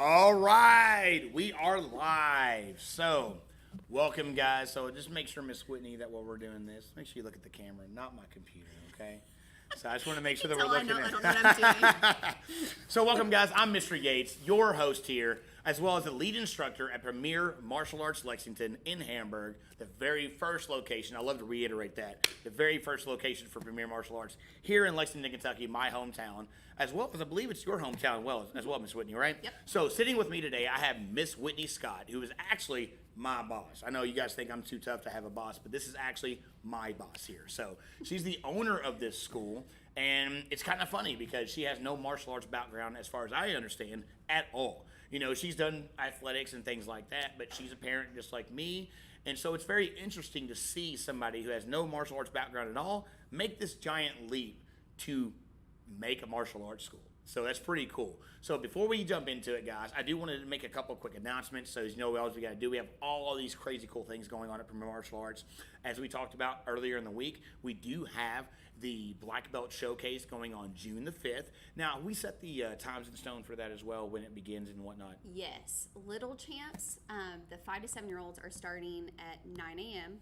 All right, we are live. So, welcome, guys. So, just make sure, Miss Whitney, that while we're doing this, make sure you look at the camera, not my computer, okay? So, I just want to make sure that we're looking at. I don't know what I'm doing. So, welcome, guys. I'm Mr. Yates, your host here, as well as the lead instructor at Premier Martial Arts Lexington in Hamburg, the very first location. I love to reiterate that. The very first location for Premier Martial Arts here in Lexington, Kentucky, my hometown, as well as I believe it's your hometown as well, Miss Whitney, right? Yep. So, sitting with me today, I have Miss Whitney Scott, who is actually my boss. I know you guys think I'm too tough to have a boss, but this is actually my boss here. So, she's the owner of this school. And it's kind of funny because she has no martial arts background, as far as I understand, at all. You know, she's done athletics and things like that, but she's a parent just like me. And so it's very interesting to see somebody who has no martial arts background at all make this giant leap to make a martial arts school. So that's pretty cool. So before we jump into it, guys, I do want to make a couple of quick announcements. So as you know, what else we got to do? We have all these crazy cool things going on at Premier Martial Arts. As we talked about earlier in the week, we do have the Black Belt Showcase going on June the 5th. Now, we set the times in stone for that as well, when it begins and whatnot. Yes, Little Champs, the 5 to 7-year-olds are starting at 9 a.m.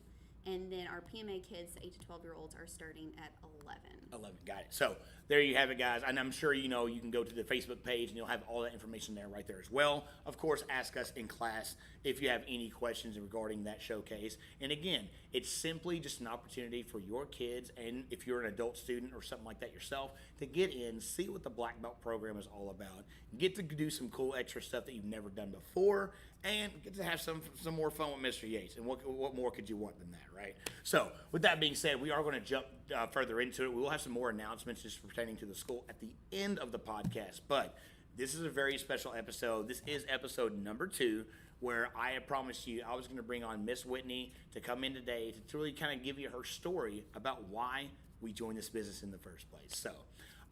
And then our PMA kids, the 8 to 12-year-olds, are starting at 11. 11, got it. So there you have it, guys. And I'm sure you know you can go to the Facebook page and you'll have all that information there right there as well. Of course, ask us in class if you have any questions regarding that showcase. And again, it's simply just an opportunity for your kids, and if you're an adult student or something like that yourself, to get in, see what the Black Belt program is all about, get to do some cool extra stuff that you've never done before, and get to have some more fun with Mr. Yates. And what more could you want than that, right? So with that being said, we are going to jump further into it. We will have some more announcements just pertaining to the school at the end of the podcast. But this is a very special episode. This is episode number 2, where I had promised you I was going to bring on Miss Whitney to come in today to really kind of give you her story about why we joined this business in the first place. So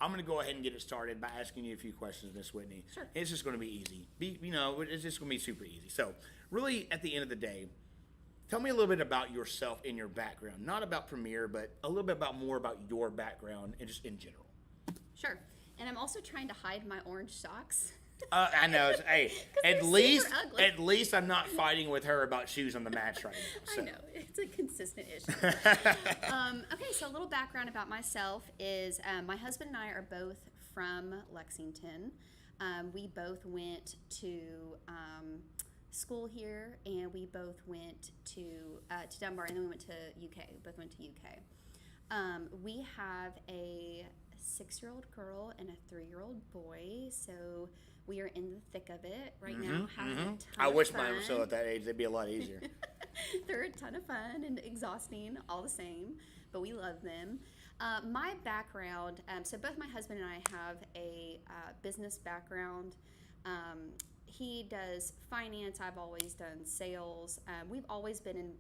I'm going to go ahead and get it started by asking you a few questions, Miss Whitney. Sure. It's just going to be easy. It's just going to be super easy. So really, at the end of the day, tell me a little bit about yourself and your background. Not about Premier, but a little bit more about your background and just in general. Sure. And I'm also trying to hide my orange socks. I know. Hey, at least I'm not fighting with her about shoes on the match right now. So. I know. It's a consistent issue. Okay, so a little background about myself is my husband and I are both from Lexington. We both went to school here, and we both went to Dunbar, and then we went to UK. We both went to UK. We have a 6-year-old girl and a 3-year-old boy, so we are in the thick of it right now, having a ton of fun. I wish mine was still at that age. They'd be a lot easier. They're a ton of fun and exhausting all the same, but we love them. My background, so both my husband and I have a business background. He does finance. I've always done sales. We've always been in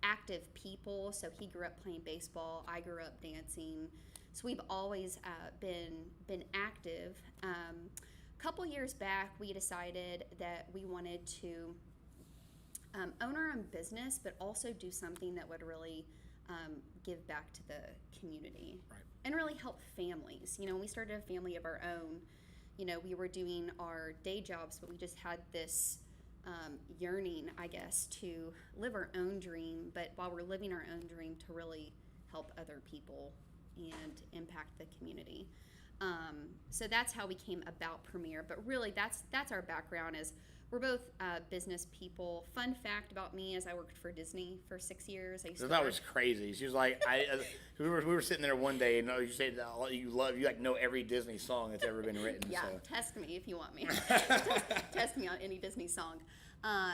active people. So he grew up playing baseball. I grew up dancing. So we've always been active. A couple years back, we decided that we wanted to own our own business, but also do something that would really give back to the community, right, and really help families. You know, when we started a family of our own, you know, we were doing our day jobs, but we just had this yearning, I guess, to live our own dream, but while we're living our own dream, to really help other people and impact the community. So that's how we came about Premier. But really, that's our background. Is we're both business people. Fun fact about me is I worked for Disney for 6 years. That was crazy. She was like, we were sitting there one day, and you said you know every Disney song that's ever been written. Yeah, so. Test me if you want me. test me on any Disney song.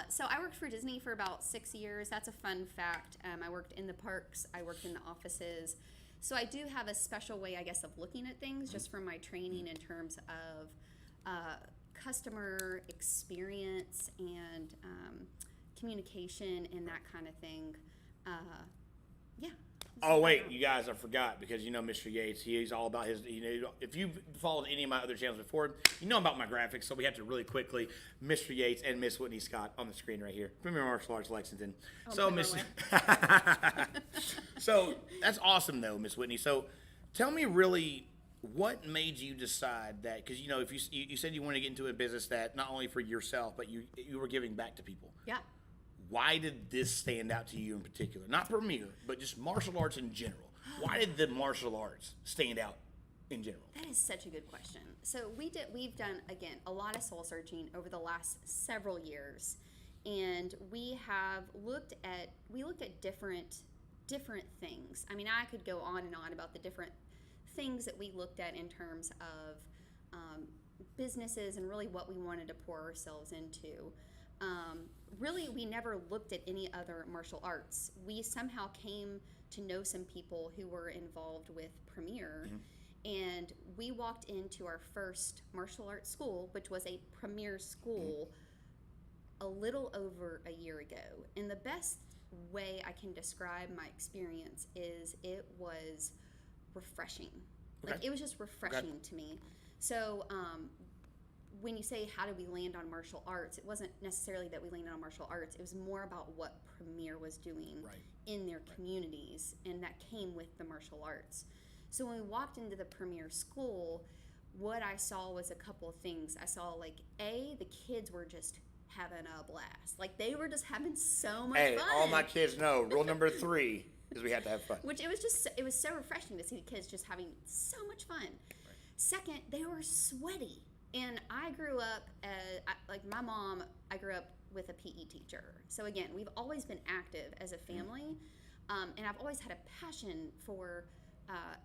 So I worked for Disney for about 6 years. That's a fun fact. I worked in the parks. I worked in the offices. So I do have a special way, I guess, of looking at things just from my training in terms of customer experience and communication and that kind of thing. Yeah. Oh, wait, you guys, I forgot, because you know Mr. Yates, he's all about his, if you've followed any of my other channels before, you know about my graphics, so we have to really quickly, Mr. Yates and Miss Whitney Scott on the screen right here. Premier Martial Arts Lexington. So, so that's awesome, though, Miss Whitney. So tell me really, What made you decide that? Because if you said you wanted to get into a business that not only for yourself, but you were giving back to people. Yeah. Why did this stand out to you in particular? Not Premier, but just martial arts in general. Why did the martial arts stand out in general? That is such a good question. So we've done, again, a lot of soul searching over the last several years, and we looked at different things. I mean, I could go on and on about the different things that we looked at in terms of businesses and really what we wanted to pour ourselves into. Really, we never looked at any other martial arts. We somehow came to know some people who were involved with Premier, and we walked into our first martial arts school, which was a Premier school, a little over a year ago. And the best way I can describe my experience is it was refreshing. Like, it was just refreshing to me. So when you say how did we land on martial arts, it wasn't necessarily that we landed on martial arts. It was more about what Premier was doing in their communities, and that came with the martial arts. So when we walked into the Premier school, what I saw was a couple of things. I saw, like, the kids were just having a blast. Like, they were just having so much fun. All my kids know, rule number 3 is we have to have fun. Which it was so refreshing to see the kids just having so much fun. Second, they were sweaty. And I grew up, my mom, I grew up with a PE teacher. So again, we've always been active as a family. And I've always had a passion for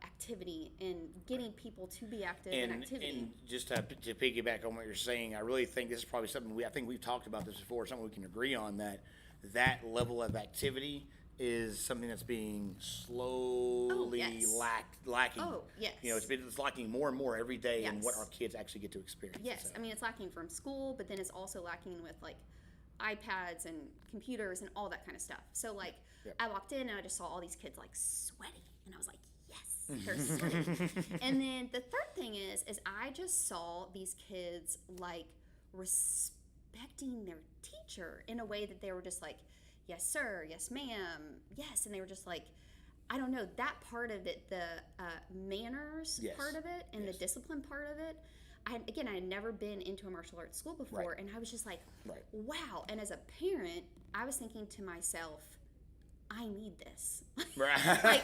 activity and getting people to be active in activity. And just to piggyback on what you're saying, I really think this is probably something I think we've talked about this before, something we can agree on, that level of activity is something that's being slowly lacking. Oh, yes. It's lacking more and more every day in what our kids actually get to experience. Yes, So. I mean, it's lacking from school, but then it's also lacking with, like, iPads and computers and all that kind of stuff. So, like, I walked in and I just saw all these kids, like, sweaty, and I was like, yes, they're sweaty. And then the third thing is I just saw these kids, like, respecting their teacher in a way that they were just like, yes, sir, yes, ma'am, yes. And they were just like, I don't know, that part of it, the manners part of it and the discipline part of it. I had never been into a martial arts school before, and I was just like, wow. And as a parent, I was thinking to myself, I need this. like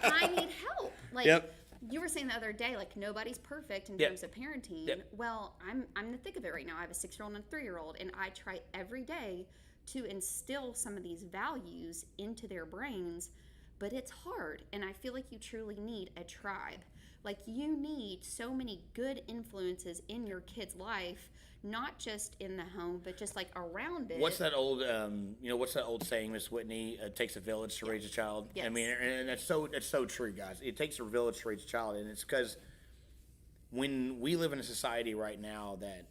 I need help. Like, you were saying the other day, like, nobody's perfect in terms of parenting. Well, I'm in the thick of it right now. I have a 6-year-old and a 3-year-old, and I try every day to instill some of these values into their brains, but it's hard. And I feel like you truly need a tribe. Like, you need so many good influences in your kid's life, not just in the home, but just, like, around it. What's that old saying, Miss Whitney? It takes a village to raise a child. Yes. I mean, and that's so true, guys. It takes a village to raise a child, and it's because when we live in a society right now that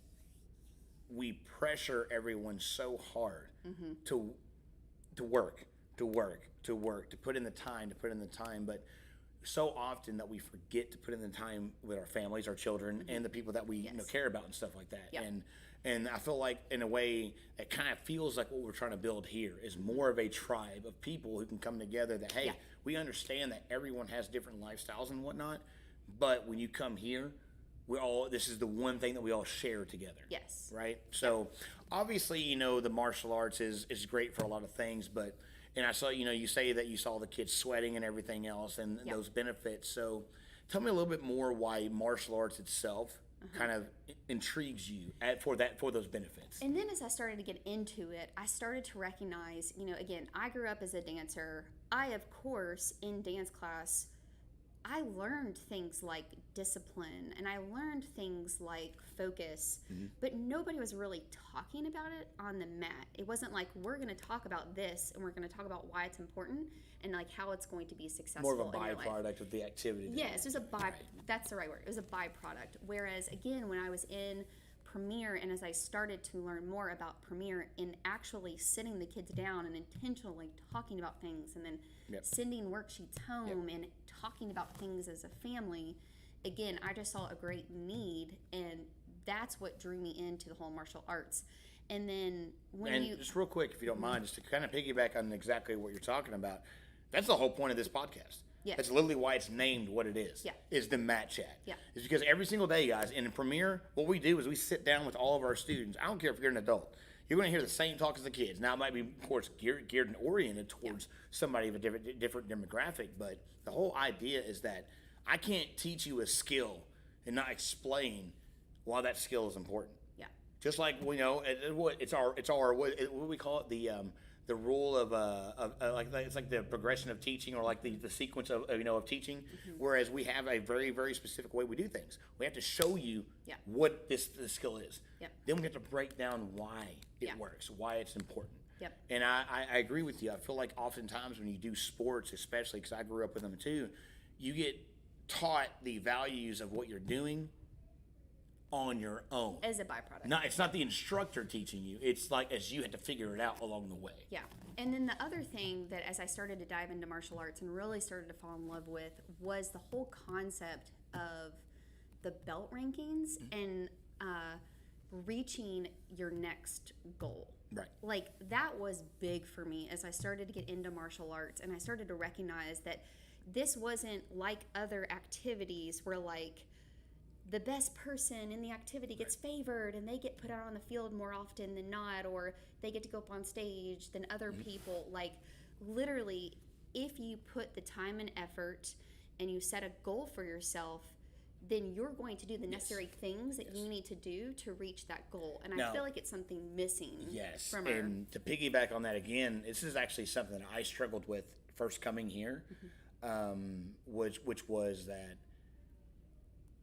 we pressure everyone so hard to work, to put in the time, but so often that we forget to put in the time with our families, our children, and the people that we care about and stuff like that. And I feel like, in a way, it kind of feels like what we're trying to build here is more of a tribe of people who can come together that, hey, we understand that everyone has different lifestyles and whatnot, but when you come here, this is the one thing that we all share together. Yes. Right? So, obviously, the martial arts is great for a lot of things, but, and I saw, you say that you saw the kids sweating and everything else and those benefits. So, tell me a little bit more why martial arts itself kind of intrigues you for those benefits. And then as I started to get into it, I started to recognize, again, I grew up as a dancer. I, of course, in dance class, I learned things like discipline and I learned things like focus, but nobody was really talking about it on the mat. It wasn't like, we're going to talk about this and we're going to talk about why it's important and, like, how it's going to be successful. More of a byproduct of the activity. Yes, it was that's the right word. It was a byproduct. Whereas, again, when I was in Premier and as I started to learn more about Premier and actually sitting the kids down and intentionally talking about things and then sending worksheets home and talking about things as a family, again, I just saw a great need, and that's what drew me into the whole martial arts. And then just real quick, if you don't mind, just to kind of piggyback on exactly what you're talking about, that's the whole point of this podcast. Yeah. That's literally why it's named what it is. Yeah. Is the MatChat. Yeah. It's because every single day, guys, in Premier, what we do is we sit down with all of our students. I don't care if you're an adult. You're going to hear the same talk as the kids. Now, it might be, of course, geared and oriented towards somebody of a different demographic, but the whole idea is that I can't teach you a skill and not explain why that skill is important. Yeah. Just like we know, it's our what do we call it, the rule of like it's like the progression of teaching, or like the sequence of of teaching. Whereas we have a very, very specific way we do things. We have to show you what this skill is. Yep. Then we have to break down why it works, why it's important. Yep. And I agree with you. I feel like oftentimes when you do sports, especially because I grew up with them too, you get taught the values of what you're doing on your own as a byproduct. It's not the instructor teaching you. It's like as you had to figure it out along the way. Yeah. And then the other thing that as I started to dive into martial arts and really started to fall in love with was the whole concept of the belt rankings and reaching your next goal. Right. Like that was big for me as I started to get into martial arts, and I started to recognize that this wasn't like other activities where like the best person in the activity gets favored and they get put out on the field more often than not, or they get to go up on stage than other people. Like literally, if you put the time and effort and you set a goal for yourself, then you're going to do the necessary things that you need to do to reach that goal. And I feel like it's something missing. Yes. From and to piggyback on that again, this is actually something that I struggled with first coming here, which was that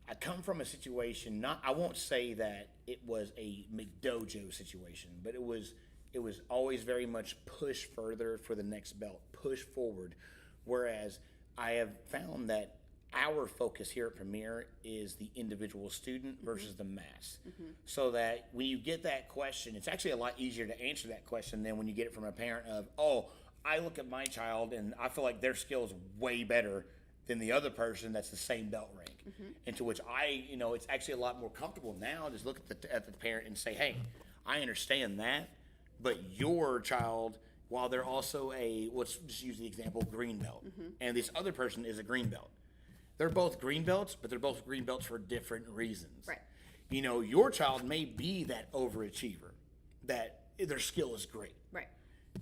I come from a situation, I won't say that it was a McDojo situation, but it was always very much push further for the next belt, push forward. Whereas I have found that our focus here at Premier is the individual student versus the mass. So that when you get that question, it's actually a lot easier to answer that question than when you get it from a parent of, oh, I look at my child and I feel like their skill is way better than the other person that's the same belt rank. And to which it's actually a lot more comfortable now to just look at the parent and say, hey, I understand that, but your child, while they're also let's just use the example, green belt, and this other person is a green belt. They're both green belts, but they're both green belts for different reasons. Right. Your child may be that overachiever, that their skill is great. Right.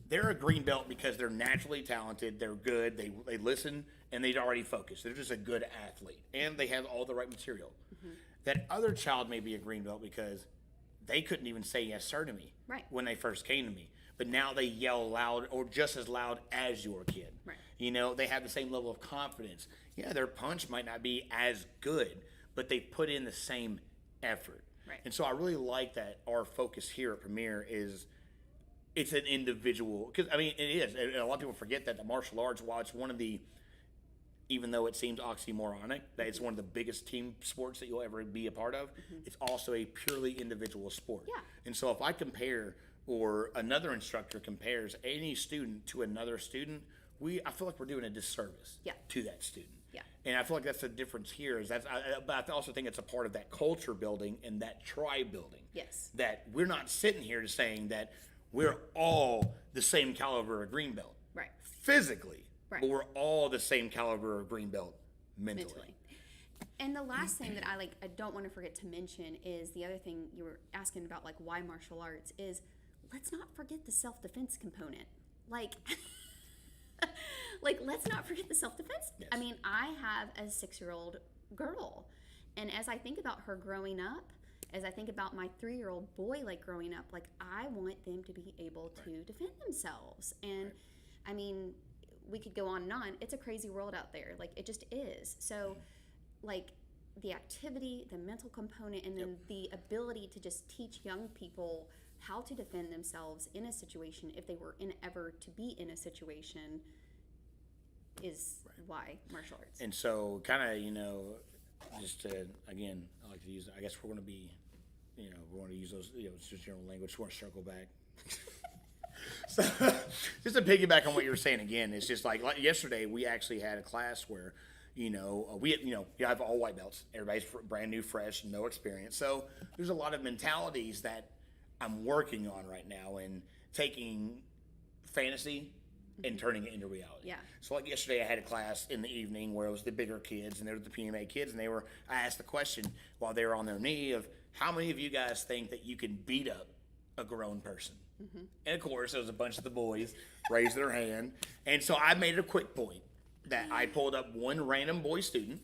They're a green belt because they're naturally talented, they're good, they listen, and they'd already focused. They're just a good athlete, and they have all the right material. That other child may be a green belt because they couldn't even say yes sir to me when they first came to me. But now they yell loud or just as loud as your kid. Right. They have the same level of confidence. Yeah, their punch might not be as good, but they put in the same effort. Right. And so I really like that our focus here at Premier is it's an individual, because it is. And a lot of people forget that the martial arts, while it's one of the, even though it seems oxymoronic, that it's one of the biggest team sports that you'll ever be a part of, it's also a purely individual sport. Yeah. And so if I compare, or another instructor compares any student to another student, I feel like we're doing a disservice to that student. Yeah. And I feel like that's the difference here. But I also think it's a part of that culture building and that tribe building. Yes. That we're not sitting here just saying that we're all the same caliber of green belt. Right. Physically. Right. But we're all the same caliber of green belt mentally. And the last thing that I don't want to forget to mention is the other thing you were asking about, like why martial arts, is let's not forget the self-defense component. Let's not forget the self-defense. Yes. I have a 6-year-old girl, and as I think about her growing up, as I think about my 3-year-old boy growing up, I want them to be able to defend themselves. And we could go on and on. It's a crazy world out there. It just is. So the activity, the mental component, and then the ability to just teach young people how to defend themselves in a situation, if they were ever to be in a situation, is why martial arts. And so kind of, just to, again, I like to use, I guess we're going to be, we're going to use those, it's just general language, we're going to circle back. So, just to piggyback on what you were saying again, it's just like yesterday we actually had a class where, you have all white belts. Everybody's brand new, fresh, no experience. So there's a lot of mentalities that I'm working on right now, and taking fantasy and turning it into reality. Yeah. So like yesterday I had a class in the evening where it was the bigger kids and they were the PMA kids, and I asked the question while they were on their knee of how many of you guys think that you can beat up a grown person? And of course there was a bunch of the boys raised their hand, and so I made a quick point that I pulled up one random boy student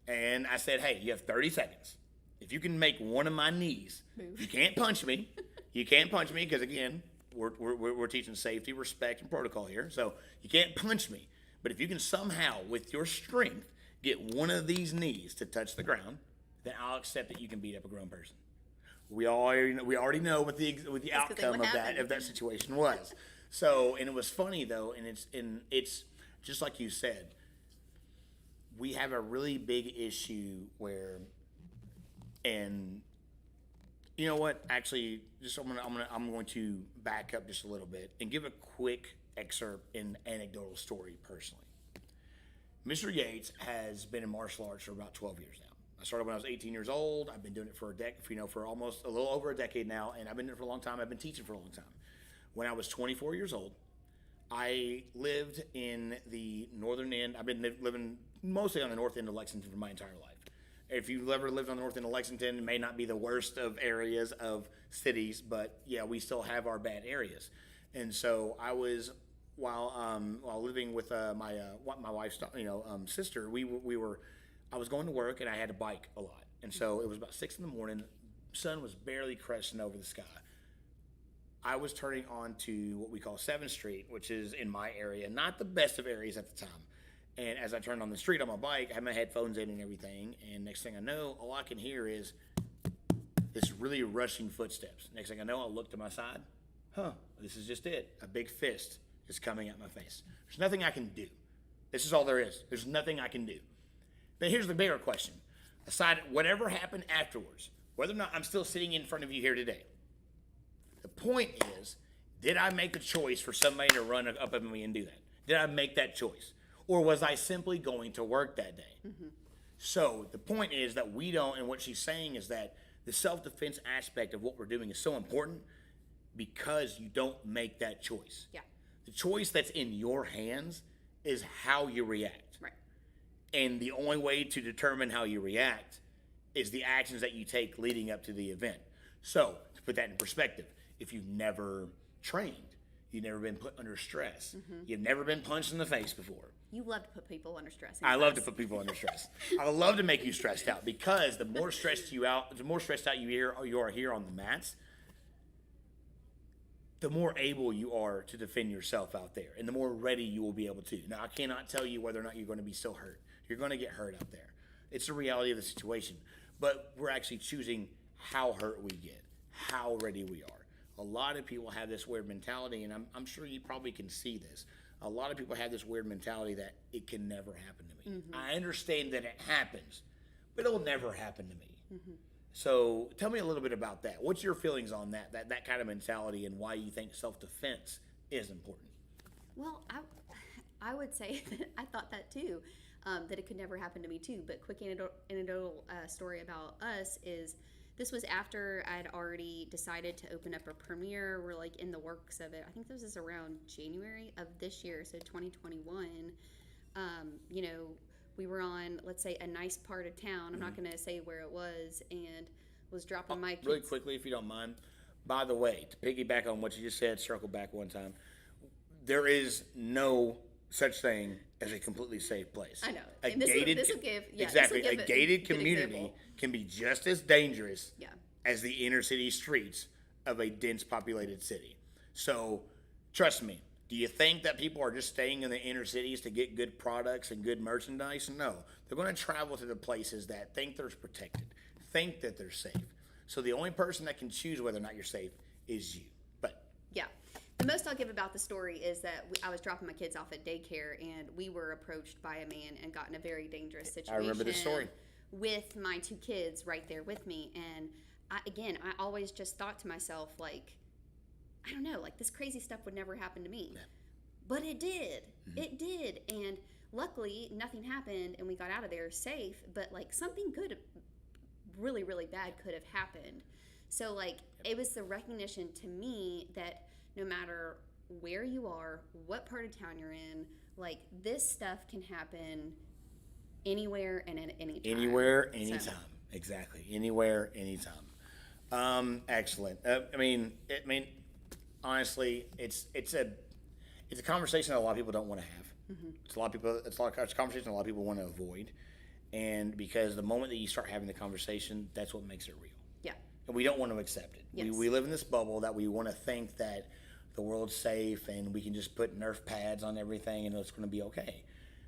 and I said, hey, you have 30 seconds. If you can make one of my knees, you can't punch me. You can't punch me because, again, we're teaching safety, respect, and protocol here. So you can't punch me. But if you can somehow, with your strength, get one of these knees to touch the ground, then I'll accept that you can beat up a grown person. We already know what the outcome of that situation was. So, and it was funny though, and it's just like you said. We have a really big issue where, and you know what? Actually, I'm going to back up just a little bit and give a quick excerpt in anecdotal story personally. Mr. Yates has been in martial arts for about 12 years now. I started when I was 18 years old. I've been doing it for almost a little over a decade now, and I've been doing it for a long time. I've been teaching for a long time. When I was 24 years old, I lived in the northern end. I've been living mostly on the north end of Lexington for my entire life. If you've ever lived on the north end of Lexington, it may not be the worst of areas of cities, but yeah, we still have our bad areas. And so I was, while living with my wife's sister, I was going to work and I had to bike a lot. And so it was about 6 a.m. Sun was barely cresting over the sky. I was turning onto what we call 7th Street, which is in my area, not the best of areas at the time. And as I turned on the street on my bike, I had my headphones in and everything. And next thing I know, all I can hear is this really rushing footsteps. Next thing I know, I look to my side. This is just it. A big fist is coming at my face. There's nothing I can do. This is all there is. There's nothing I can do. But here's the bigger question. Aside whatever happened afterwards, whether or not I'm still sitting in front of you here today, the point is, did I make a choice for somebody to run up at me and do that? Did I make that choice? Or was I simply going to work that day? Mm-hmm. So the point is that we don't, and what she's saying is that the self-defense aspect of what we're doing is so important because you don't make that choice. Yeah. The choice that's in your hands is how you react. Right. And the only way to determine how you react is the actions that you take leading up to the event. So, to put that in perspective, if you've never trained, you've never been put under stress, you've never been punched in the face before. You love to put people under stress. I love to put people under stress. I love to make you stressed out because the more stressed you out you are here on the mats, the more able you are to defend yourself out there, and the more ready you will be able to. Now, I cannot tell you whether or not you're going to be still hurt. You're going to get hurt out there. It's the reality of the situation. But we're actually choosing how hurt we get, how ready we are. A lot of people have this weird mentality, and I'm sure you probably can see this. A lot of people have this weird mentality that it can never happen to me. Mm-hmm. I understand that it happens, but it'll never happen to me. Mm-hmm. So tell me a little bit about that. What's your feelings on that kind of mentality, and why you think self-defense is important? Well, I would say that I thought that too, that it could never happen to me too. But quick anecdotal story about us is this was after I'd already decided to open up a premiere. We're like in the works of it. I think this is around January of this year, so 2021. We were on, let's say, a nice part of town. I'm not going to say where it was, and was dropping my kids. Really quickly, if you don't mind. By the way, to piggyback on what you just said, circle back one time. There is no such thing as a completely safe place. I know. A gated community can be just as dangerous as the inner city streets of a dense populated city. So, trust me. Do you think that people are just staying in the inner cities to get good products and good merchandise? No. They're going to travel to the places that think they're protected, think that they're safe. So the only person that can choose whether or not you're safe is you. But yeah. The most I'll give about the story is that I was dropping my kids off at daycare, and we were approached by a man and got in a very dangerous situation. I remember this story. With my 2 kids right there with me. And I always just thought to myself, like, I don't know, like this crazy stuff would never happen to me. Yeah. But it did. Mm-hmm. It did. And luckily, nothing happened and we got out of there safe. But like something good, really, really bad could have happened. So like it was the recognition to me that no matter where you are, what part of town you're in. Like, this stuff can happen anywhere and at any time. Anywhere, anytime. Exactly. Anywhere, anytime. Excellent. Honestly, it's a conversation that a lot of people don't want to have. It's a conversation a lot of people want to avoid, and because the moment that you start having the conversation, that's what makes it real. Yeah. And we don't want to accept it. Yes. We live in this bubble that we want to think that the world's safe and we can just put Nerf pads on everything and it's going to be okay.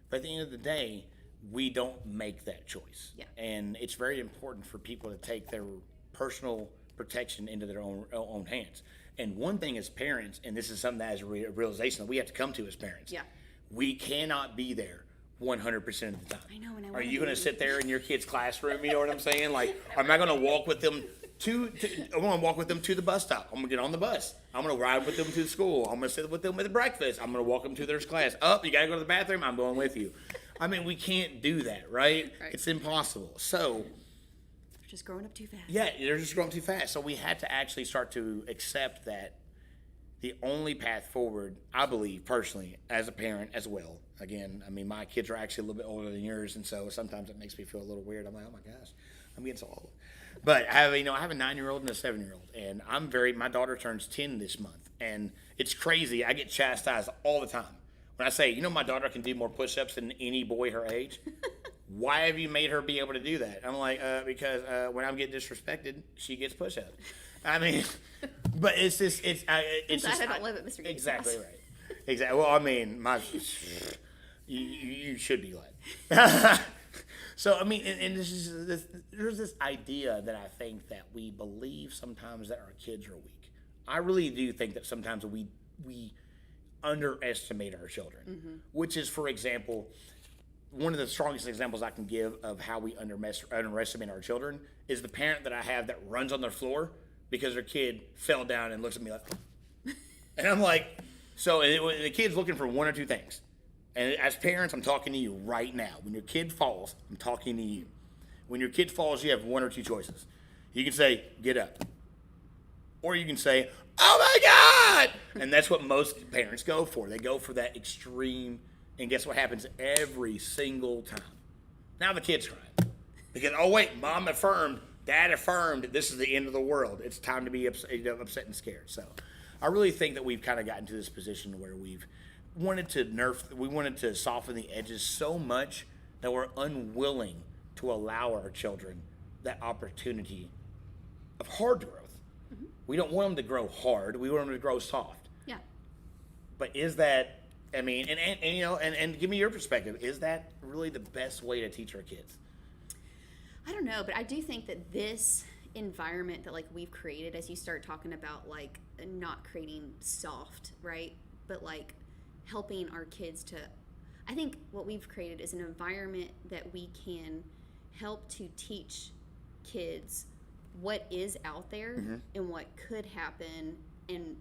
But at the end of the day, we don't make that choice. Yeah. And it's very important for people to take their personal protection into their own hands. And one thing as parents, and this is something that is a realization that we have to come to as parents. Yeah. We cannot be there 100% of the time. I know, and I Are wanna you going to be. sit there in your kid's classroom? You know what I'm saying? Like, am I going to walk with them I'm going to walk with them to the bus stop. I'm going to get on the bus. I'm going to ride with them to school. I'm going to sit with them at the breakfast. I'm going to walk them to their class. You got to go to the bathroom? I'm going with you. I mean, we can't do that, right? It's impossible. So, Just growing up too fast. yeah, they're just growing too fast. So we had to actually start to accept that the only path forward, I believe personally, as a parent as well. Again, I mean, my kids are actually a little bit older than yours, and so sometimes it makes me feel a little weird. I'm like, oh my gosh, I'm getting so old. But I have a 9-year-old and a 7-year-old, and my daughter turns 10 this month, and it's crazy. I get chastised all the time when I say, my daughter can do more push-ups than any boy her age. Why have you made her be able to do that? I'm like, because when I'm getting disrespected, she gets push-ups. I mean, but it's just, I don't live at Mr. Gates' Exactly house. right. Exactly. Well, I mean, you should be glad. So, I mean, and there's this idea that I think that we believe sometimes that our kids are weak. I really do think that sometimes we underestimate our children, which is, for example, one of the strongest examples I can give of how we underestimate our children is the parent that I have that runs on their floor because their kid fell down and looks at me like, and I'm like, the kid's looking for one or two things. And as parents, I'm talking to you right now. When your kid falls, I'm talking to you. When your kid falls, you have one or two choices. You can say, get up. Or you can say, oh my God! And that's what most parents go for. They go for that extreme, and guess what happens every single time? Now the kid's crying. Because, oh wait, mom affirmed, dad affirmed, this is the end of the world. It's time to be upset and scared. So I really think that we've kind of gotten to this position where we've wanted to soften the edges so much that we're unwilling to allow our children that opportunity of hard growth. Mm-hmm. We don't want them to grow hard. We want them to grow soft. Yeah. But is that, I mean, and give me your perspective. Is that really the best way to teach our kids? I don't know, but I do think that this environment that we've created, as you start talking about not creating soft, right? But helping our kids to, I think what we've created is an environment that we can help to teach kids what is out there and what could happen and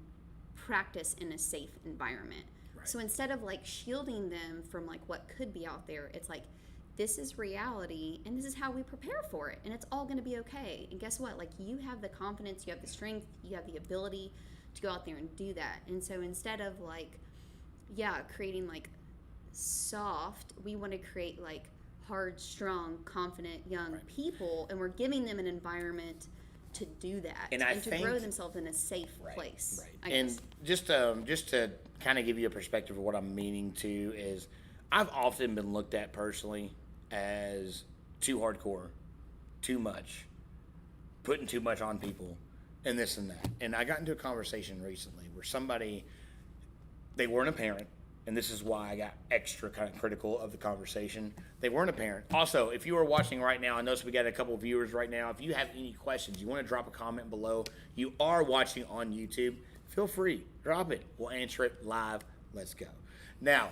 practice in a safe environment. Right. So instead of shielding them from what could be out there, it's this is reality and this is how we prepare for it and it's all going to be okay. And guess what? You have the confidence, you have the strength, you have the ability to go out there and do that. And so instead of creating soft, we want to create hard, strong, confident young people, and we're giving them an environment to do that and to grow themselves in a safe place. Right. And just to kind of give you a perspective of what I'm meaning to is I've often been looked at personally as too hardcore, too much, putting too much on people, and this and that. And I got into a conversation recently where they weren't a parent, and this is why I got extra kind of critical of the conversation. They weren't a parent. Also, if you are watching right now, I notice we got a couple of viewers right now. If you have any questions, you want to drop a comment below. You are watching on YouTube, feel free. Drop it. We'll answer it live. Let's go. Now,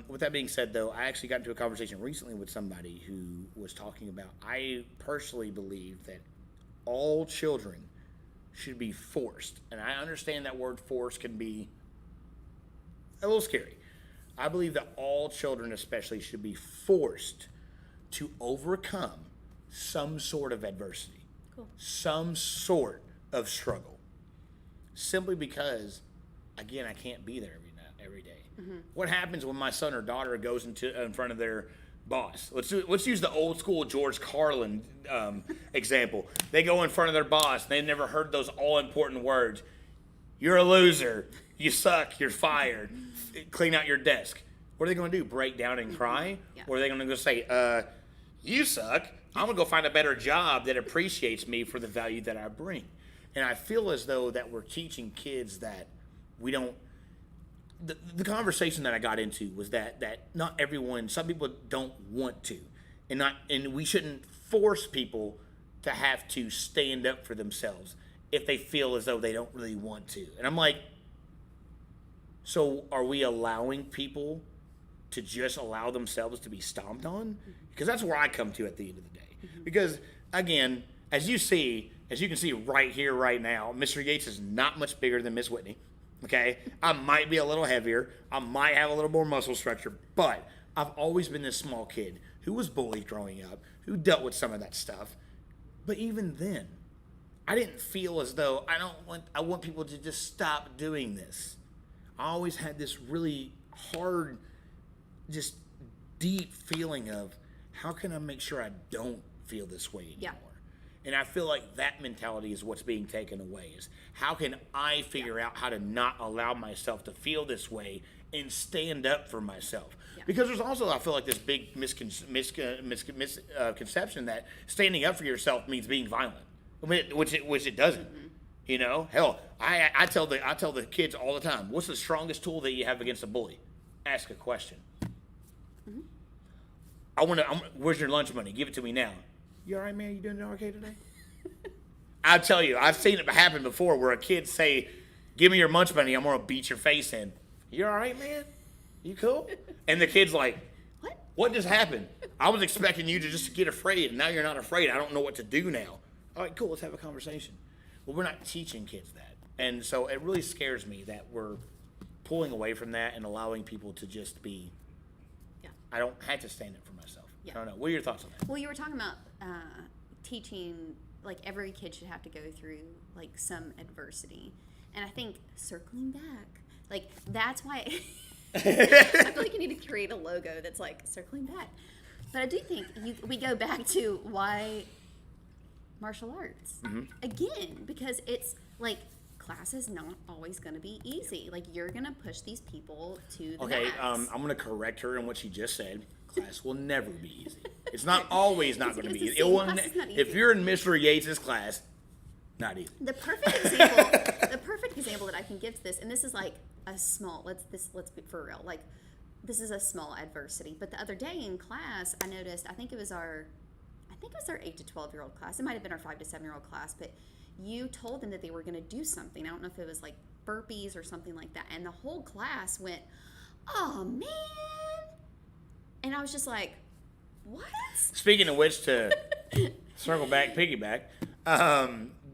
with that being said, though, I actually got into a conversation recently with somebody who was talking about, I personally believe that all children should be forced. And I understand that word force can be a little scary. I believe that all children especially should be forced to overcome some sort of adversity, some sort of struggle, simply because again, I can't be there every day. What happens when my son or daughter goes in front of their boss? Let's use the old school George Carlin example. They go in front of their boss. They've never heard those all important words. You're a loser. You suck. You're fired. Clean out your desk. What are they going to do? Break down and cry? Yeah. Or are they going to go say, you suck. I'm going to go find a better job that appreciates me for the value that I bring. And I feel as though that we're teaching kids that we don't. The conversation that I got into was that not everyone, some people don't want to, and we shouldn't force people to have to stand up for themselves if they feel as though they don't really want to. And I'm like, so are we allowing people to just allow themselves to be stomped on? Because that's where I come to at the end of the day. Because again, as you can see right here, right now, Mr. Yates is not much bigger than Miss Whitney. Okay, I might be a little heavier. I might have a little more muscle structure, but I've always been this small kid who was bullied growing up, who dealt with some of that stuff. But even then, I didn't feel as though I want people to just stop doing this. I always had this really hard, just deep feeling of how can I make sure I don't feel this way anymore? Yeah. And I feel like that mentality is what's being taken away. Is how can I figure out how to not allow myself to feel this way and stand up for myself? Yeah. Because there's also, I feel like, this big misconception that standing up for yourself means being violent, which it doesn't. You know, hell, I tell the kids all the time, what's the strongest tool that you have against a bully? Ask a question. Where's your lunch money? Give it to me now. You all right, man? You doing okay today? I'll tell you, I've seen it happen before where a kid say, give me your lunch money, I'm going to beat your face in. You all right, man? You cool? And the kid's like, what just happened? I was expecting you to just get afraid, and now you're not afraid. I don't know what to do now. All right, cool, let's have a conversation. Well, we're not teaching kids that. And so it really scares me that we're pulling away from that and allowing people to just be, I don't have to stand up for myself. I don't know. What are your thoughts on that? Well, you were talking about teaching, like every kid should have to go through like some adversity. And I think circling back, like that's why I feel like you need to create a logo that's like circling back. But I do think we go back to why martial arts. Again, because it's like class is not always going to be easy. Like you're going to push these people to the max. I'm going to correct her in what she just said. Class will never be easy. It's not always not going to be easy. If you're in Mr. Yates' class, not easy. The perfect example that I can give to this, and this is like a small. Let's be for real. Like this is a small adversity. But the other day in class, I noticed. I think it was our 8 to 12-year-old class. It might have been our 5 to 7-year-old class, but you told them that they were going to do something. I don't know if it was like burpees or something like that, and the whole class went, "Oh man." And I was just like, what? Speaking of which, to circle back, piggyback,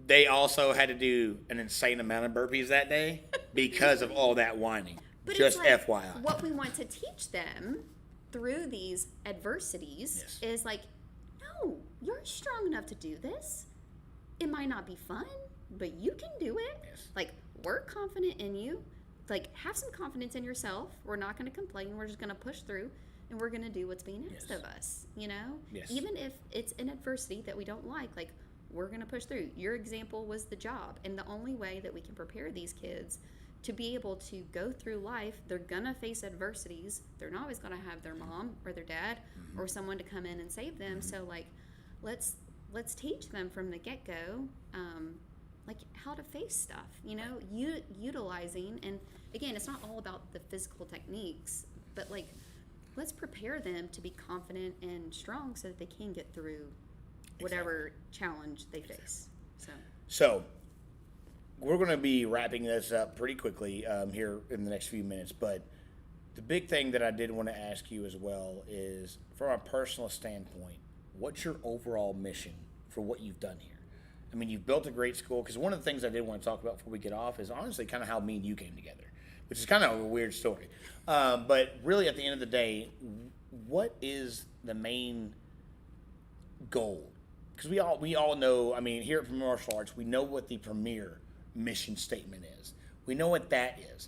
they also had to do an insane amount of burpees that day because of all that whining. But just it's like, FYI. What we want to teach them through these adversities is like, no, you're strong enough to do this. It might not be fun, but you can do it. Yes. Like, we're confident in you. Like, have some confidence in yourself. We're not going to complain. We're just going to push through. And we're going to do what's being asked of us, you know? Yes. Even if it's an adversity that we don't like, we're going to push through. Your example was the job. And the only way that we can prepare these kids to be able to go through life, they're going to face adversities. They're not always going to have their mom or their dad or someone to come in and save them. So, let's teach them from the get-go, how to face stuff, you know? Utilizing, and again, it's not all about the physical techniques, but, let's prepare them to be confident and strong so that they can get through whatever challenge they face. So we're going to be wrapping this up pretty quickly here in the next few minutes. But the big thing that I did want to ask you as well is, from a personal standpoint, what's your overall mission for what you've done here? I mean, you've built a great school. Because one of the things I did want to talk about before we get off is honestly kind of how me and you came together, which is kind of a weird story. But really, at the end of the day, what is the main goal? Because we all know, I mean, here at Martial Arts, we know what the premier mission statement is. We know what that is.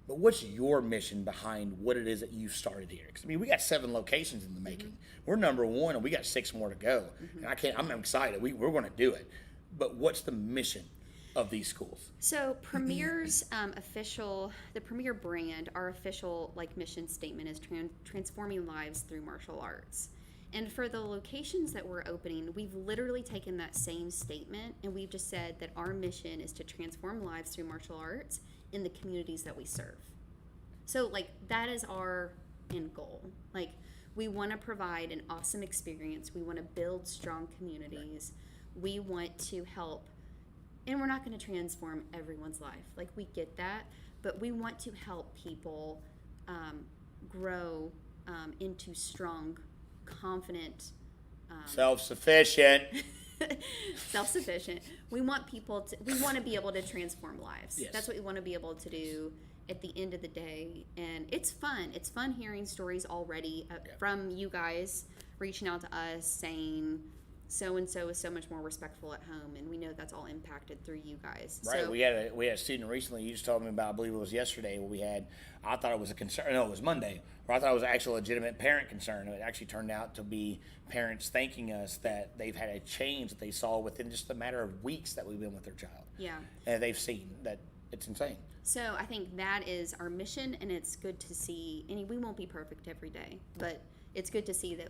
But what's your mission behind what it is that you started here? Because, I mean, we got 7 locations in the making. We're number 1, and we got 6 more to go. And I'm excited. We're going to do it. But what's the mission of these schools? So Premier's the Premier brand, our official mission statement is transforming lives through martial arts. And for the locations that we're opening, we've literally taken that same statement and we've just said that our mission is to transform lives through martial arts in the communities that we serve. So that is our end goal. We want to provide an awesome experience. We want to build strong communities. We want to help, and we're not going to transform everyone's life. We get that, but we want to help people grow into strong, confident, self-sufficient. Self-sufficient. We want to be able to transform lives. Yes. That's what we want to be able to do at the end of the day. And it's fun. It's fun hearing stories already from you guys reaching out to us saying so-and-so is so much more respectful at home. And we know that's all impacted through you guys. Right. So, we had a student recently, you just told me about, I believe it was yesterday, where I thought it was a concern, no, it was Monday, where I thought it was actually a legitimate parent concern. It actually turned out to be parents thanking us that they've had a change that they saw within just a matter of weeks that we've been with their child. Yeah. And they've seen that it's insane. So I think that is our mission, and it's good to see, and we won't be perfect every day, but it's good to see that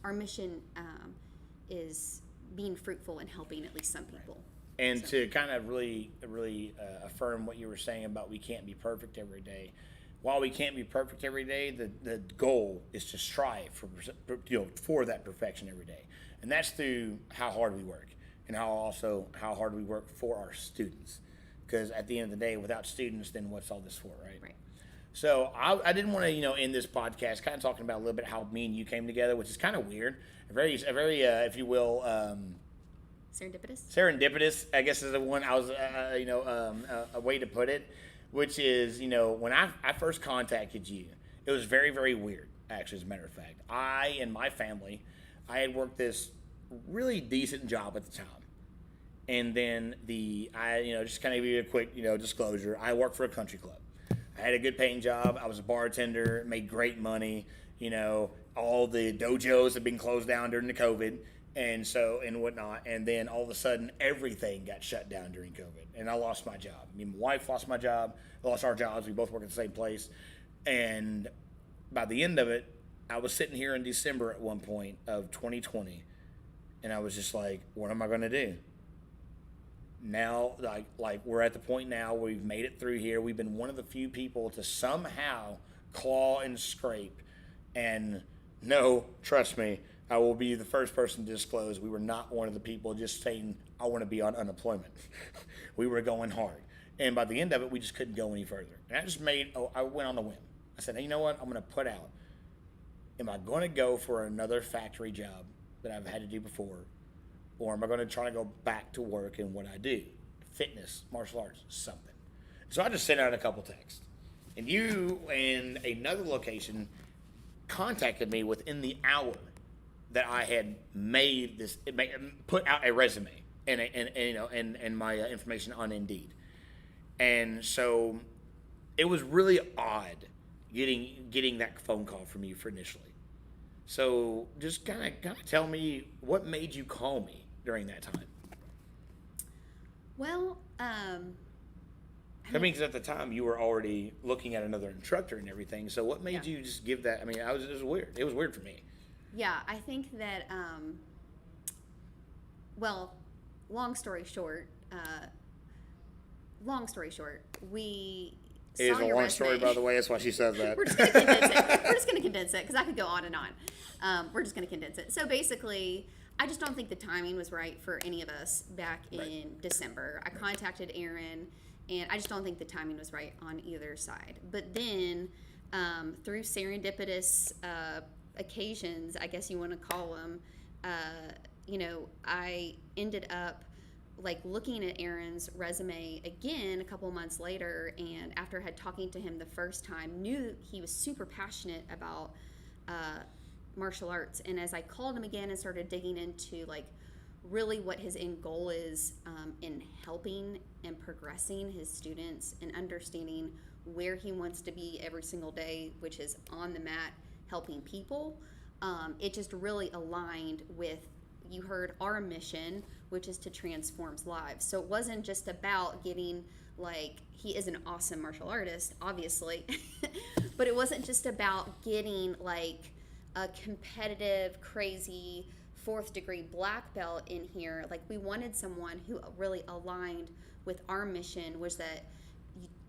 our mission is being fruitful and helping at least some people. And to kind of really affirm what you were saying about we can't be perfect every day. While we can't be perfect every day, the goal is to strive for that perfection every day. And that's through how hard we work and how hard we work for our students. Because at the end of the day, without students, then what's all this for, right? Right. So I didn't want to, end this podcast kind of talking about a little bit how me and you came together, which is kind of weird. A very, if you will, serendipitous, I guess is the one I was, a way to put it, which is, when I first contacted you, it was very, very weird, actually, as a matter of fact. I and my family, I had worked this really decent job at the time. And then just kind of give you a quick, disclosure, I worked for a country club. I had a good paying job. I was a bartender, made great money. All the dojos had been closed down during the COVID and whatnot. And then all of a sudden, everything got shut down during COVID. And I lost my job. Me and my wife lost my job, lost our jobs. We both work at the same place. And by the end of it, I was sitting here in December at one point of 2020. And I was just like, what am I going to do? Now, like we're at the point now where we've made it through here. We've been one of the few people to somehow claw and scrape. And no, trust me, I will be the first person to disclose we were not one of the people just saying, I want to be on unemployment. We were going hard. And by the end of it, we just couldn't go any further. And I went on a whim. I said, hey, you know what? I'm going to put out, am I going to go for another factory job that I've had to do before? Or am I going to try to go back to work in what I do? Fitness, martial arts, something. So I just sent out a couple texts. And you and another location contacted me within the hour that I had put out a resume and my information on Indeed. And so it was really odd getting that phone call from you for initially. So just kind of tell me what made you call me during that time. Well, because at the time you were already looking at another instructor and everything. So what made you just give that? I mean, it was weird. It was weird for me. Yeah, I think that. Well, long story short, we. It is a long story, by the way. That's why she says that. We're just going to condense it. We're just going to condense it because I could go on and on. We're just going to condense it. So basically, I just don't think the timing was right for any of us back in December. I contacted Aaron, and I just don't think the timing was right on either side. But then, through serendipitous occasions, I guess you want to call them, I ended up looking at Aaron's resume again a couple months later, and after I had talking to him the first time, knew he was super passionate about martial arts. And as I called him again and started digging into really what his end goal is in helping and progressing his students and understanding where he wants to be every single day, which is on the mat helping people. It just really aligned with, you heard, our mission, which is to transform lives. So it wasn't just about getting, like, he is an awesome martial artist, obviously, but it wasn't just about getting like a competitive, crazy 4th degree black belt in here. Like, we wanted someone who really aligned with our mission, was that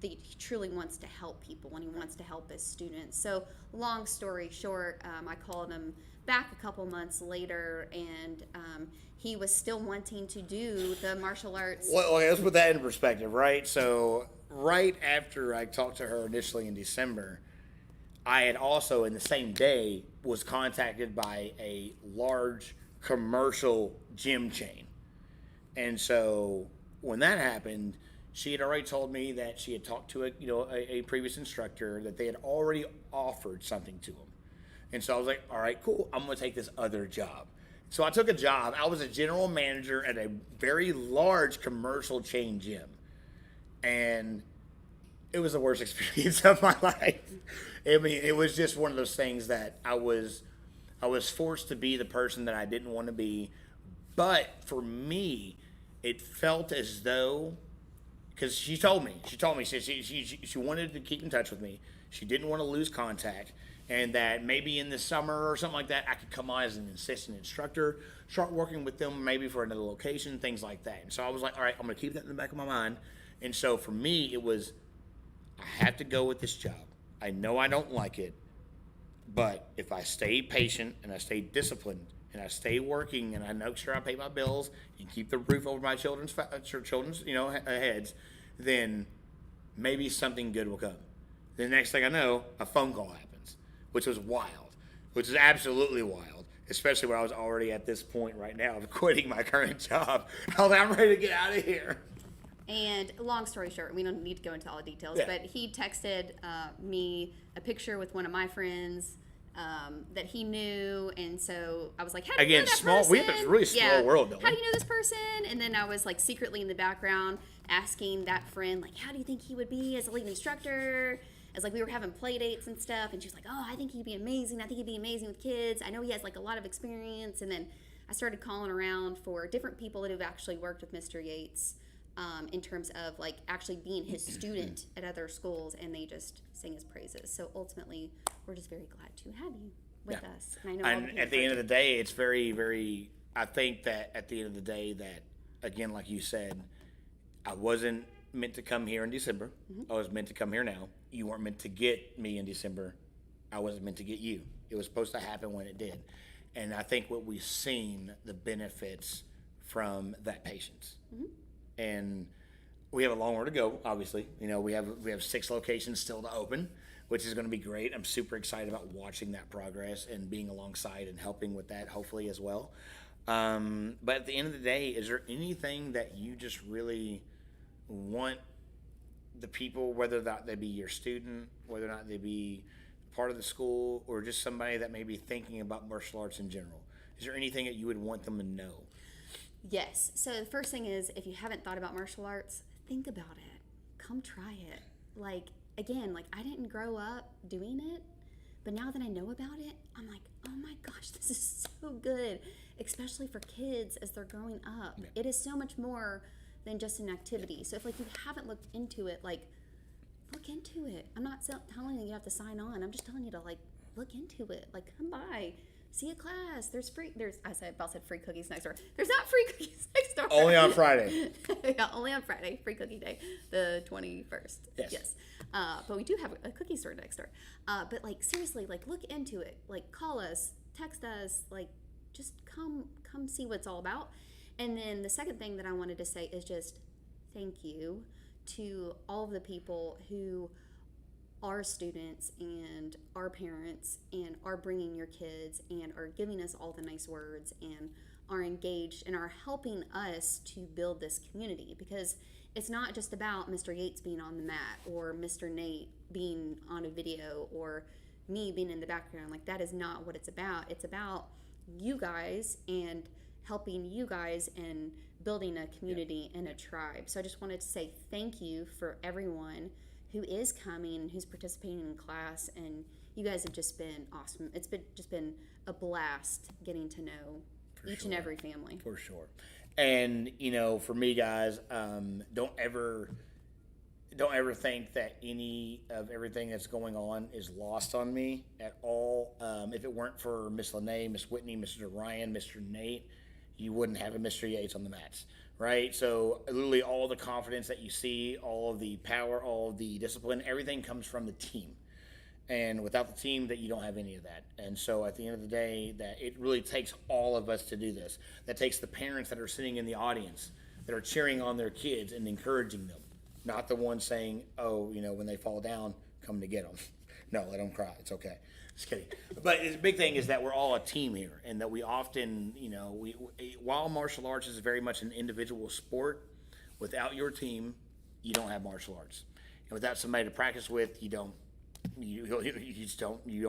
he truly wants to help people and he wants to help his students. So long story short, I called him back a couple months later, and he was still wanting to do the martial arts. Well, let's put that in perspective, right? So right after I talked to her initially in December, I had also, in the same day, was contacted by a large commercial gym chain. And so when that happened, she had already told me that she had talked to a previous instructor, that they had already offered something to him. And so I was like, all right, cool, I'm going to take this other job. So I took a job. I was a general manager at a very large commercial chain gym. And it was the worst experience of my life. I mean, it was just one of those things that I was forced to be the person that I didn't want to be. But for me, it felt as though, because she told me she wanted to keep in touch with me. She didn't want to lose contact, and that maybe in the summer or something like that, I could come on as an assistant instructor, start working with them maybe for another location, things like that. And so I was like, all right, I'm going to keep that in the back of my mind. And so for me, it was, I have to go with this job. I know I don't like it, but if I stay patient and I stay disciplined and I stay working and I make sure I pay my bills and keep the roof over my children's heads, then maybe something good will come. The next thing I know, a phone call happens, which was wild, which is absolutely wild, especially when I was already at this point right now of quitting my current job. I was like, I'm ready to get out of here. And long story short, we don't need to go into all the details, but he texted me a picture with one of my friends that he knew, and so I was like, how do you know that person? It's a really small world, don't we? How do you know this person? And then I was like secretly in the background asking that friend, like, how do you think he would be as a lead instructor? As like we were having play dates and stuff, and she was like, oh, I think he'd be amazing. I think he'd be amazing with kids. I know he has like a lot of experience. And then I started calling around for different people that have actually worked with Mr. Yates. In terms of like actually being his student at other schools, and they just sing his praises. So ultimately, we're just very glad to have you with us. And I know at the end of the day, it's very, very, I think that at the end of the day that, again, like you said, I wasn't meant to come here in December. I was meant to come here now. You weren't meant to get me in December. I wasn't meant to get you. It was supposed to happen when it did. And I think what we've seen, the benefits from that patience. And we have a long way to go, obviously. You know, we have 6 locations still to open, which is going to be great. I'm super excited about watching that progress and being alongside and helping with that, hopefully, as well. But at the end of the day, is there anything that you just really want the people, whether or not they be your student, whether or not they be part of the school, or just somebody that may be thinking about martial arts in general? Is there anything that you would want them to know? Yes. So the first thing is, if you haven't thought about martial arts, think about it. Come try it. Like, again, like I didn't grow up doing it, but now that I know about it, I'm like, oh my gosh, this is so good, especially for kids as they're growing up. Yeah. It is so much more than just an activity. So if like you haven't looked into it, like look into it. I'm not telling you have to sign on. I'm just telling you to like look into it. Like come by. See a class. There's free cookies next door. There's not free cookies next door. Only on Friday. Yeah, only on Friday. Free cookie day, the 21st. Yes. But we do have a cookie store next door. But like seriously, like look into it. Like call us, text us. Like just come see what it's all about. And then the second thing that I wanted to say is just thank you to all of the people who are students and our parents and are bringing your kids and are giving us all the nice words and are engaged and are helping us to build this community, because it's not just about Mr. Yates being on the mat or Mr. Nate being on a video or me being in the background. Like that is not what it's about. It's about you guys and helping you guys and building a community and a tribe. So I just wanted to say thank you for everyone who is coming, who's participating in class, and you guys have just been awesome. It's been a blast getting to know each and every family. For sure. And, for me, guys, don't ever think that any of everything that's going on is lost on me at all. If it weren't for Miss Lene, Miss Whitney, Mr. Ryan, Mr. Nate, you wouldn't have a Mr. Yates on the mats, right? So literally all the confidence that you see, all of the power, all of the discipline, everything comes from the team. And without the team, that you don't have any of that. And so at the end of the day, that it really takes all of us to do this. That takes the parents that are sitting in the audience, that are cheering on their kids and encouraging them. Not the ones saying, oh, when they fall down, come to get them. No, let them cry. It's okay. Just kidding. But the big thing is that we're all a team here, and that we often, while martial arts is very much an individual sport, without your team, you don't have martial arts. And without somebody to practice with, you don't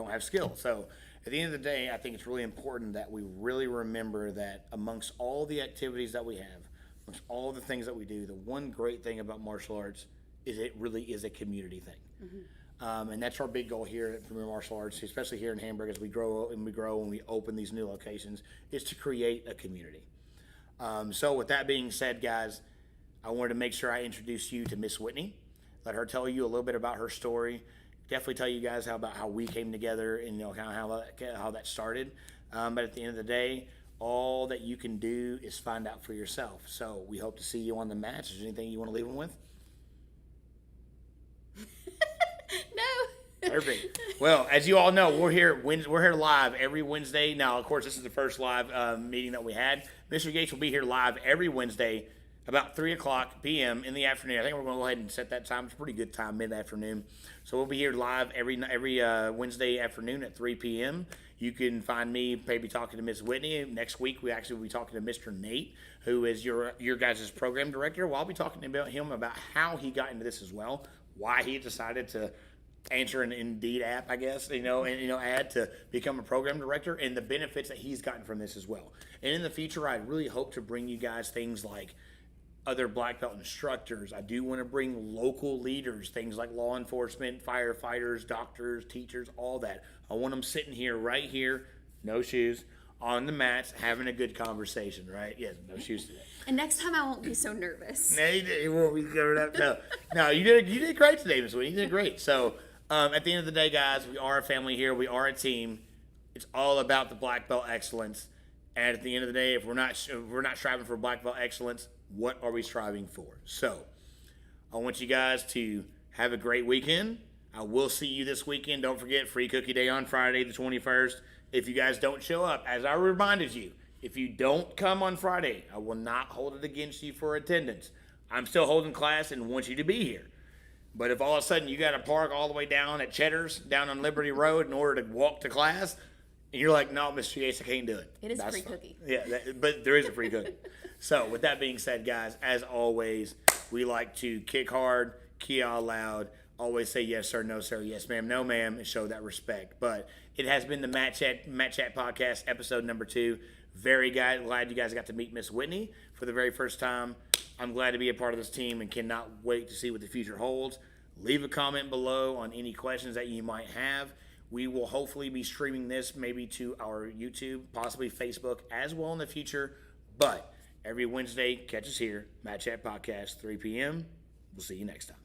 have skill. So at the end of the day, I think it's really important that we really remember that amongst all the activities that we have, amongst all the things that we do, the one great thing about martial arts is it really is a community thing. Mm-hmm. And that's our big goal here at Premier Martial Arts, especially here in Hamburg, as we grow and we open these new locations, is to create a community. So with that being said, guys, I wanted to make sure I introduce you to Miss Whitney, let her tell you a little bit about her story. Definitely tell you guys about how we came together and kind of how that started. But at the end of the day, all that you can do is find out for yourself. So we hope to see you on the match. Is there anything you want to leave them with? No. Perfect. Well, as you all know, we're here live every Wednesday. Now, of course, this is the first live meeting that we had. Mr. Gates will be here live every Wednesday about 3 o'clock p.m. in the afternoon. I think we're going to go ahead and set that time. It's a pretty good time, mid-afternoon. So we'll be here live every Wednesday afternoon at 3 p.m. You can find me maybe talking to Miss Whitney. Next week, we actually will be talking to Mr. Nate, who is your guys' program director. Well, I'll be talking about him about how he got into this as well, why he decided to answer an Indeed app, I guess, ad to become a program director, and the benefits that he's gotten from this as well. And in the future, I really hope to bring you guys things like other black belt instructors. I do want to bring local leaders, things like law enforcement, firefighters, doctors, teachers, all that. I want them sitting here, right here, no shoes, on the mats, having a good conversation, right? Yes, no shoes today. And next time I won't be so nervous. No, you won't be covered up. No, you did great today, Miss Whitney. You did great. So at the end of the day, guys, we are a family here. We are a team. It's all about the black belt excellence. And at the end of the day, if we're not striving for black belt excellence, what are we striving for? So I want you guys to have a great weekend. I will see you this weekend. Don't forget, free cookie day on Friday, the 21st. If you guys don't show up, as I reminded you, if you don't come on Friday, I will not hold it against you for attendance. I'm still holding class and want you to be here. But if all of a sudden you got to park all the way down at Cheddar's, down on Liberty Road in order to walk to class, and you're like, no, Mr. Yates, I can't do it. It is a free cookie. Yeah, but there is a free cookie. So with that being said, guys, as always, we like to kick hard, key out loud, always say yes sir, no sir, yes ma'am, no ma'am, and show that respect. But it has been the MatChat podcast, episode number 2. Very glad you guys got to meet Miss Whitney for the very first time. I'm glad to be a part of this team and cannot wait to see what the future holds. Leave a comment below on any questions that you might have. We will hopefully be streaming this maybe to our YouTube, possibly Facebook as well in the future. But every Wednesday, catch us here, MatChat Podcast, 3 p.m. We'll see you next time.